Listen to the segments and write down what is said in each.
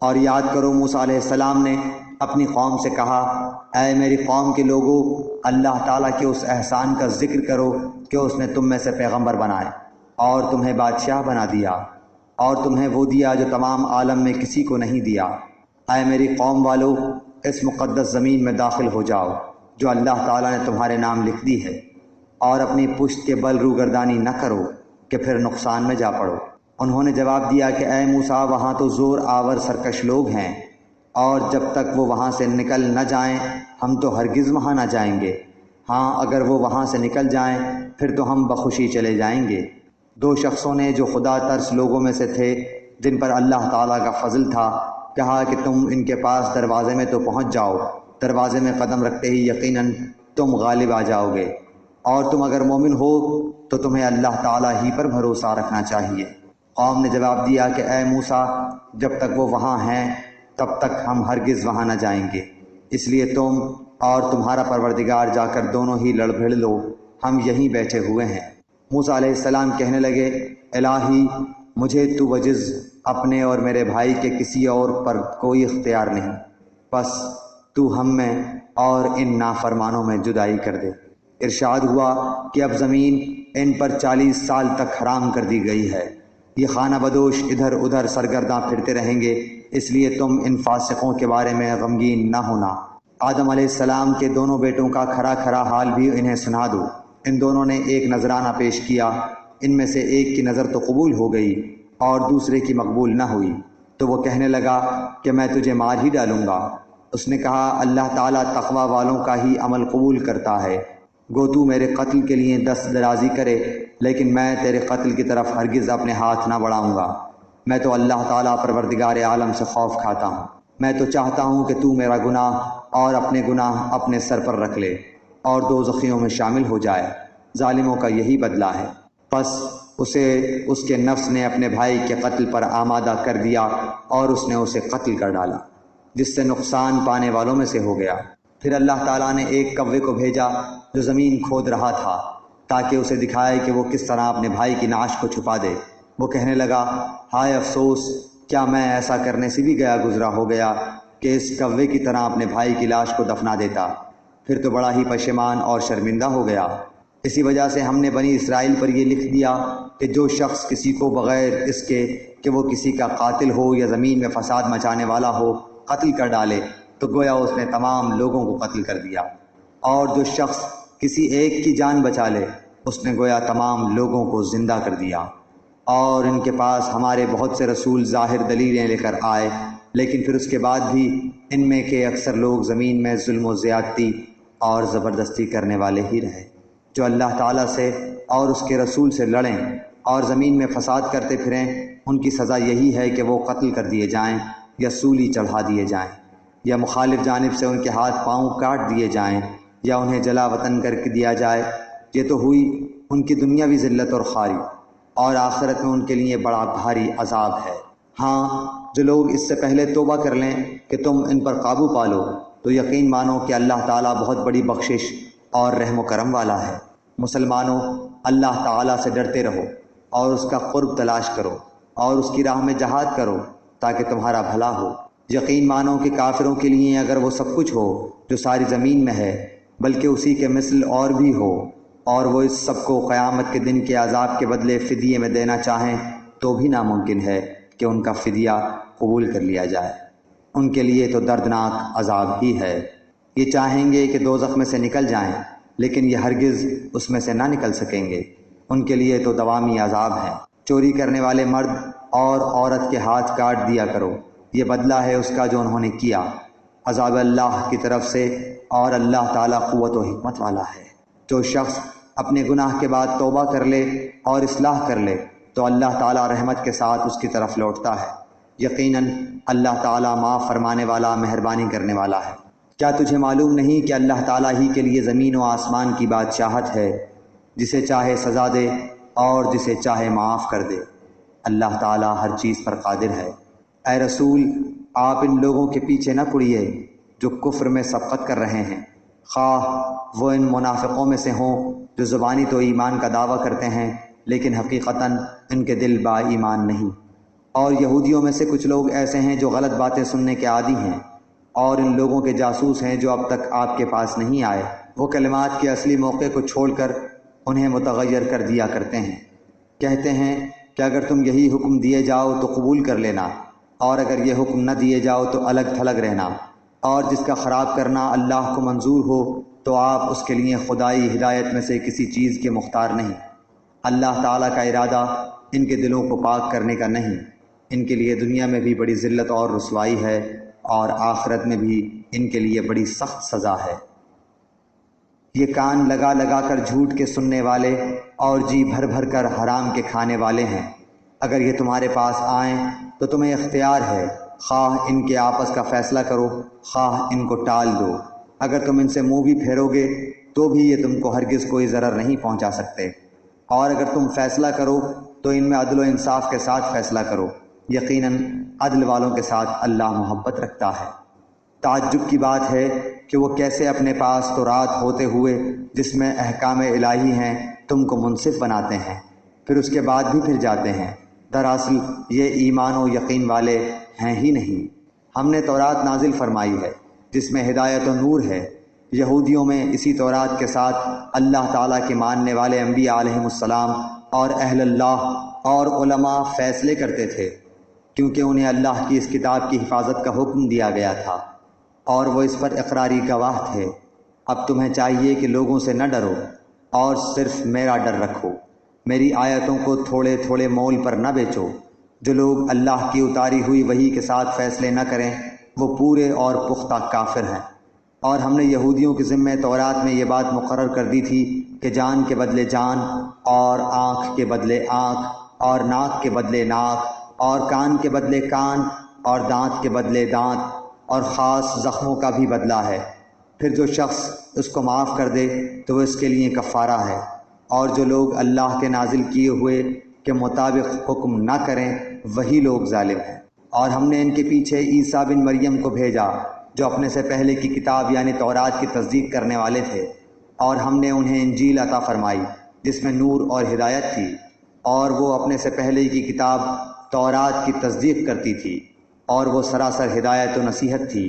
اور یاد کرو موسیٰ علیہ السلام نے اپنی قوم سے کہا، اے میری قوم کے لوگوں، اللہ تعالیٰ کے اس احسان کا ذکر کرو کہ اس نے تم میں سے پیغمبر بنائے اور تمہیں بادشاہ بنا دیا اور تمہیں وہ دیا جو تمام عالم میں کسی کو نہیں دیا۔ اے میری قوم والو، اس مقدس زمین میں داخل ہو جاؤ جو اللہ تعالیٰ نے تمہارے نام لکھ دی ہے، اور اپنی پشت کے بل روگردانی نہ کرو کہ پھر نقصان میں جا پڑو۔ انہوں نے جواب دیا کہ اے موسیٰ، وہاں تو زور آور سرکش لوگ ہیں، اور جب تک وہ وہاں سے نکل نہ جائیں ہم تو ہرگز وہاں نہ جائیں گے۔ ہاں اگر وہ وہاں سے نکل جائیں پھر تو ہم بخوشی چلے جائیں گے۔ دو شخصوں نے جو خدا ترس لوگوں میں سے تھے، جن پر اللہ تعالیٰ کا فضل تھا، کہا کہ تم ان کے پاس دروازے میں تو پہنچ جاؤ، دروازے میں قدم رکھتے ہی یقیناً تم غالب آ جاؤ گے، اور تم اگر مومن ہو تو تمہیں اللہ تعالیٰ ہی پر بھروسہ رکھنا چاہیے۔ قوم نے جواب دیا کہ اے موسیٰ، جب تک وہ وہاں ہیں تب تک ہم ہرگز وہاں نہ جائیں گے، اس لیے تم اور تمہارا پروردگار جا کر دونوں ہی لڑ بھڑ لو، ہم یہیں بیٹھے ہوئے ہیں۔ موسیٰ علیہ السلام کہنے لگے، الہی، مجھے تو بجز اپنے اور میرے بھائی کے کسی اور پر کوئی اختیار نہیں، بس تو ہم میں اور ان نافرمانوں میں جدائی کر دے۔ ارشاد ہوا کہ اب زمین ان پر 40 سال تک حرام کر دی گئی ہے، یہ خانہ بدوش ادھر ادھر سرگرداں پھرتے رہیں گے، اس لیے تم ان فاسقوں کے بارے میں غمگین نہ ہونا۔ آدم علیہ السلام کے دونوں بیٹوں کا کھرا کھرا حال بھی انہیں سنا دو۔ ان دونوں نے ایک نذرانہ پیش کیا، ان میں سے ایک کی نظر تو قبول ہو گئی اور دوسرے کی مقبول نہ ہوئی، تو وہ کہنے لگا کہ میں تجھے مار ہی ڈالوں گا۔ اس نے کہا، اللہ تعالیٰ تقوی والوں کا ہی عمل قبول کرتا ہے، گو تو میرے قتل کے لیے دست درازی کرے لیکن میں تیرے قتل کی طرف ہرگز اپنے ہاتھ نہ بڑھاؤں گا۔ میں تو اللہ تعالیٰ پروردگار عالم سے خوف کھاتا ہوں، میں تو چاہتا ہوں کہ تو میرا گناہ اور اپنے گناہ اپنے سر پر رکھ لے اور دوزخیوں میں شامل ہو جائے۔ ظالموں کا یہی بدلہ ہے۔ پس اسے اس کے نفس نے اپنے بھائی کے قتل پر آمادہ کر دیا اور اس نے اسے قتل کر ڈالا، جس سے نقصان پانے والوں میں سے ہو گیا۔ پھر اللہ تعالیٰ نے ایک کوے کو بھیجا جو زمین کھود رہا تھا تاکہ اسے دکھائے کہ وہ کس طرح اپنے بھائی کی نعش کو چھپا دے۔ وہ کہنے لگا، ہائے افسوس، کیا میں ایسا کرنے سے بھی گیا گزرا ہو گیا کہ اس کوے کی طرح اپنے بھائی کی لاش کو دفنا دیتا، پھر تو بڑا ہی پشیمان اور شرمندہ ہو گیا۔ اسی وجہ سے ہم نے بنی اسرائیل پر یہ لکھ دیا کہ جو شخص کسی کو بغیر اس کے کہ وہ کسی کا قاتل ہو یا زمین میں فساد مچانے والا ہو قتل کر ڈالے تو گویا اس نے تمام لوگوں کو قتل کر دیا، اور جو شخص کسی ایک کی جان بچا لے اس نے گویا تمام لوگوں کو زندہ کر دیا۔ اور ان کے پاس ہمارے بہت سے رسول ظاہر دلیلیں لے کر آئے، لیکن پھر اس کے بعد بھی ان میں کے اکثر لوگ زمین میں ظلم و زیادتی اور زبردستی کرنے والے ہی رہے۔ جو اللہ تعالیٰ سے اور اس کے رسول سے لڑیں اور زمین میں فساد کرتے پھریں، ان کی سزا یہی ہے کہ وہ قتل کر دیے جائیں یا سولی چڑھا دیے جائیں، یا مخالف جانب سے ان کے ہاتھ پاؤں کاٹ دیے جائیں، یا انہیں جلا وطن کر کے دیا جائے۔ یہ تو ہوئی ان کی دنیاوی ذلت اور خواری، اور آخرت میں ان کے لیے بڑا بھاری عذاب ہے۔ ہاں، جو لوگ اس سے پہلے توبہ کر لیں کہ تم ان پر قابو پالو تو یقین مانو کہ اللہ تعالیٰ بہت بڑی بخشش اور رحم و کرم والا ہے۔ مسلمانوں، اللہ تعالیٰ سے ڈرتے رہو اور اس کا قرب تلاش کرو اور اس کی راہ میں جہاد کرو تاکہ تمہارا بھلا ہو۔ یقین مانو کہ کافروں کے لیے اگر وہ سب کچھ ہو جو ساری زمین میں ہے، بلکہ اسی کے مثل اور بھی ہو، اور وہ اس سب کو قیامت کے دن کے عذاب کے بدلے فدیے میں دینا چاہیں تو بھی ناممکن ہے کہ ان کا فدیہ قبول کر لیا جائے۔ ان کے لیے تو دردناک عذاب ہی ہے۔ یہ چاہیں گے کہ دوزخ میں سے نکل جائیں لیکن یہ ہرگز اس میں سے نہ نکل سکیں گے، ان کے لیے تو دوامی عذاب ہے۔ چوری کرنے والے مرد اور عورت کے ہاتھ کاٹ دیا کرو، یہ بدلہ ہے اس کا جو انہوں نے کیا، عذاب اللہ کی طرف سے، اور اللہ تعالیٰ قوت و حکمت والا ہے۔ جو شخص اپنے گناہ کے بعد توبہ کر لے اور اصلاح کر لے تو اللہ تعالیٰ رحمت کے ساتھ اس کی طرف لوٹتا ہے۔ یقیناً اللہ تعالیٰ معاف فرمانے والا، مہربانی کرنے والا ہے۔ کیا تجھے معلوم نہیں کہ اللہ تعالیٰ ہی کے لیے زمین و آسمان کی بادشاہت ہے، جسے چاہے سزا دے اور جسے چاہے معاف کر دے۔ اللہ تعالیٰ ہر چیز پر قادر ہے۔ اے رسول، آپ ان لوگوں کے پیچھے نہ پڑیے جو کفر میں سبقت کر رہے ہیں، خواہ وہ ان منافقوں میں سے ہوں جو زبانی تو ایمان کا دعویٰ کرتے ہیں لیکن حقیقتاً ان کے دل با ایمان نہیں۔ اور یہودیوں میں سے کچھ لوگ ایسے ہیں جو غلط باتیں سننے کے عادی ہیں اور ان لوگوں کے جاسوس ہیں جو اب تک آپ کے پاس نہیں آئے۔ وہ کلمات کے اصلی موقع کو چھوڑ کر انہیں متغیر کر دیا کرتے ہیں۔ کہتے ہیں کہ اگر تم یہی حکم دیے جاؤ تو قبول کر لینا، اور اگر یہ حکم نہ دیے جاؤ تو الگ تھلگ رہنا، اور جس کا خراب کرنا اللہ کو منظور ہو تو آپ اس کے لیے خدائی ہدایت میں سے کسی چیز کے مختار نہیں۔ اللہ تعالیٰ کا ارادہ ان کے دلوں کو پاک کرنے کا نہیں، ان کے لیے دنیا میں بھی بڑی ذلت اور رسوائی ہے، اور آخرت میں بھی ان کے لیے بڑی سخت سزا ہے۔ یہ کان لگا لگا کر جھوٹ کے سننے والے اور جی بھر بھر کر حرام کے کھانے والے ہیں۔ اگر یہ تمہارے پاس آئیں تو تمہیں اختیار ہے، خواہ ان کے آپس کا فیصلہ کرو، خواہ ان کو ٹال دو۔ اگر تم ان سے منہ بھی پھیرو گے تو بھی یہ تم کو ہرگز کوئی ضرر نہیں پہنچا سکتے، اور اگر تم فیصلہ کرو تو ان میں عدل و انصاف کے ساتھ فیصلہ کرو، یقیناً عدل والوں کے ساتھ اللہ محبت رکھتا ہے۔ تعجب کی بات ہے کہ وہ کیسے اپنے پاس تو رات ہوتے ہوئے جس میں احکام الہی ہیں تم کو منصف بناتے ہیں، پھر اس کے بعد بھی پھر جاتے ہیں۔ دراصل یہ ایمان و یقین والے ہیں ہی نہیں۔ ہم نے تورات نازل فرمائی ہے جس میں ہدایت و نور ہے۔ یہودیوں میں اسی تورات کے ساتھ اللہ تعالیٰ کے ماننے والے انبیاء علیہم السلام اور اہل اللہ اور علماء فیصلے کرتے تھے، کیونکہ انہیں اللہ کی اس کتاب کی حفاظت کا حکم دیا گیا تھا اور وہ اس پر اقراری گواہ تھے۔ اب تمہیں چاہیے کہ لوگوں سے نہ ڈرو اور صرف میرا ڈر رکھو، میری آیتوں کو تھوڑے تھوڑے مول پر نہ بیچو۔ جو لوگ اللہ کی اتاری ہوئی وحی کے ساتھ فیصلے نہ کریں وہ پورے اور پختہ کافر ہیں۔ اور ہم نے یہودیوں کے ذمہ تورات میں یہ بات مقرر کر دی تھی کہ جان کے بدلے جان، اور آنکھ کے بدلے آنکھ، اور ناک کے بدلے ناک، اور کان کے بدلے کان، اور دانت کے بدلے دانت، اور خاص زخموں کا بھی بدلہ ہے۔ پھر جو شخص اس کو معاف کر دے تو وہ اس کے لیے کفارہ ہے، اور جو لوگ اللہ کے نازل کیے ہوئے کے مطابق حکم نہ کریں وہی لوگ ظالم ہیں۔ اور ہم نے ان کے پیچھے عیسیٰ بن مریم کو بھیجا جو اپنے سے پہلے کی کتاب یعنی تورات کی تصدیق کرنے والے تھے، اور ہم نے انہیں انجیل عطا فرمائی جس میں نور اور ہدایت تھی، اور وہ اپنے سے پہلے کی کتاب تورات کی تصدیق کرتی تھی، اور وہ سراسر ہدایت و نصیحت تھی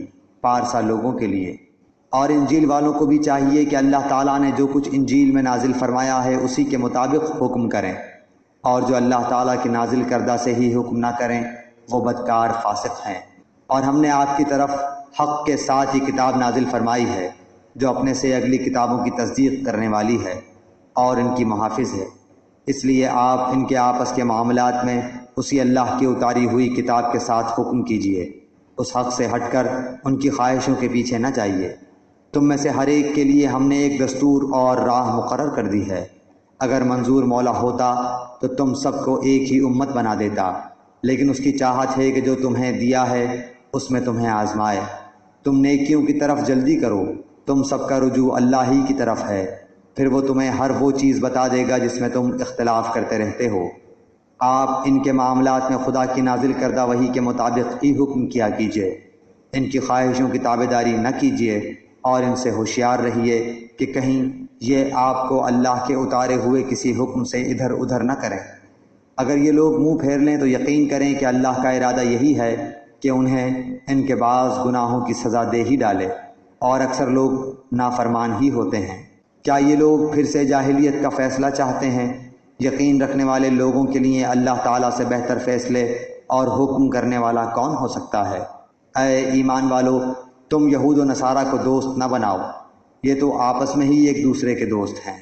پارسا لوگوں کے لیے۔ اور انجیل والوں کو بھی چاہیے کہ اللہ تعالیٰ نے جو کچھ انجیل میں نازل فرمایا ہے اسی کے مطابق حکم کریں، اور جو اللہ تعالیٰ کے نازل کردہ سے ہی حکم نہ کریں وہ بدکار فاسق ہیں۔ اور ہم نے آپ کی طرف حق کے ساتھ ہی کتاب نازل فرمائی ہے جو اپنے سے اگلی کتابوں کی تصدیق کرنے والی ہے اور ان کی محافظ ہے۔ اس لیے آپ ان کے آپس کے معاملات میں اسی اللہ کی اتاری ہوئی کتاب کے ساتھ حکم کیجیے، اس حق سے ہٹ کر ان کی خواہشوں کے پیچھے نہ جائیے۔ تم میں سے ہر ایک کے لیے ہم نے ایک دستور اور راہ مقرر کر دی ہے۔ اگر منظور مولا ہوتا تو تم سب کو ایک ہی امت بنا دیتا، لیکن اس کی چاہت ہے کہ جو تمہیں دیا ہے اس میں تمہیں آزمائے۔ تم نیکیوں کی طرف جلدی کرو، تم سب کا رجوع اللہ ہی کی طرف ہے، پھر وہ تمہیں ہر وہ چیز بتا دے گا جس میں تم اختلاف کرتے رہتے ہو۔ آپ ان کے معاملات میں خدا کی نازل کردہ وحی کے مطابق ہی حکم کیا کیجیے، ان کی خواہشوں کی تابعداری نہ کیجیے، اور ان سے ہوشیار رہیے کہ کہیں یہ آپ کو اللہ کے اتارے ہوئے کسی حکم سے ادھر ادھر نہ کریں۔ اگر یہ لوگ منہ پھیر لیں تو یقین کریں کہ اللہ کا ارادہ یہی ہے کہ انہیں ان کے بعض گناہوں کی سزا دے ہی ڈالے، اور اکثر لوگ نافرمان ہی ہوتے ہیں۔ کیا یہ لوگ پھر سے جاہلیت کا فیصلہ چاہتے ہیں؟ یقین رکھنے والے لوگوں کے لیے اللہ تعالیٰ سے بہتر فیصلے اور حکم کرنے والا کون ہو سکتا ہے؟ اے ایمان والو، تم یہود و نصارہ کو دوست نہ بناؤ، یہ تو آپس میں ہی ایک دوسرے کے دوست ہیں۔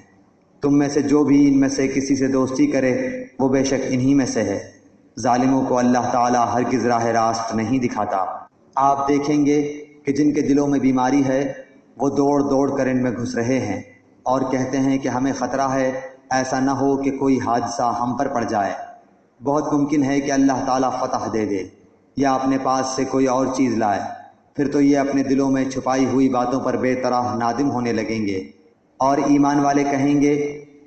تم میں سے جو بھی ان میں سے کسی سے دوستی کرے وہ بے شک انہی میں سے ہے۔ ظالموں کو اللہ تعالیٰ ہرگز راہ راست نہیں دکھاتا۔ آپ دیکھیں گے کہ جن کے دلوں میں بیماری ہے وہ دوڑ دوڑ کر ان میں گھس رہے ہیں اور کہتے ہیں کہ ہمیں خطرہ ہے، ایسا نہ ہو کہ کوئی حادثہ ہم پر پڑ جائے۔ بہت ممکن ہے کہ اللہ تعالیٰ فتح دے دے یا اپنے پاس سے کوئی اور چیز لائے، پھر تو یہ اپنے دلوں میں چھپائی ہوئی باتوں پر بے طرح نادم ہونے لگیں گے۔ اور ایمان والے کہیں گے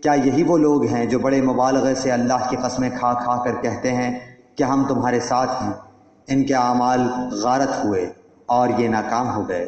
کیا یہی وہ لوگ ہیں جو بڑے مبالغے سے اللہ کی قسمیں کھا کھا کر کہتے ہیں کہ ہم تمہارے ساتھ ہیں؟ ان کے اعمال غارت ہوئے اور یہ ناکام ہو گئے۔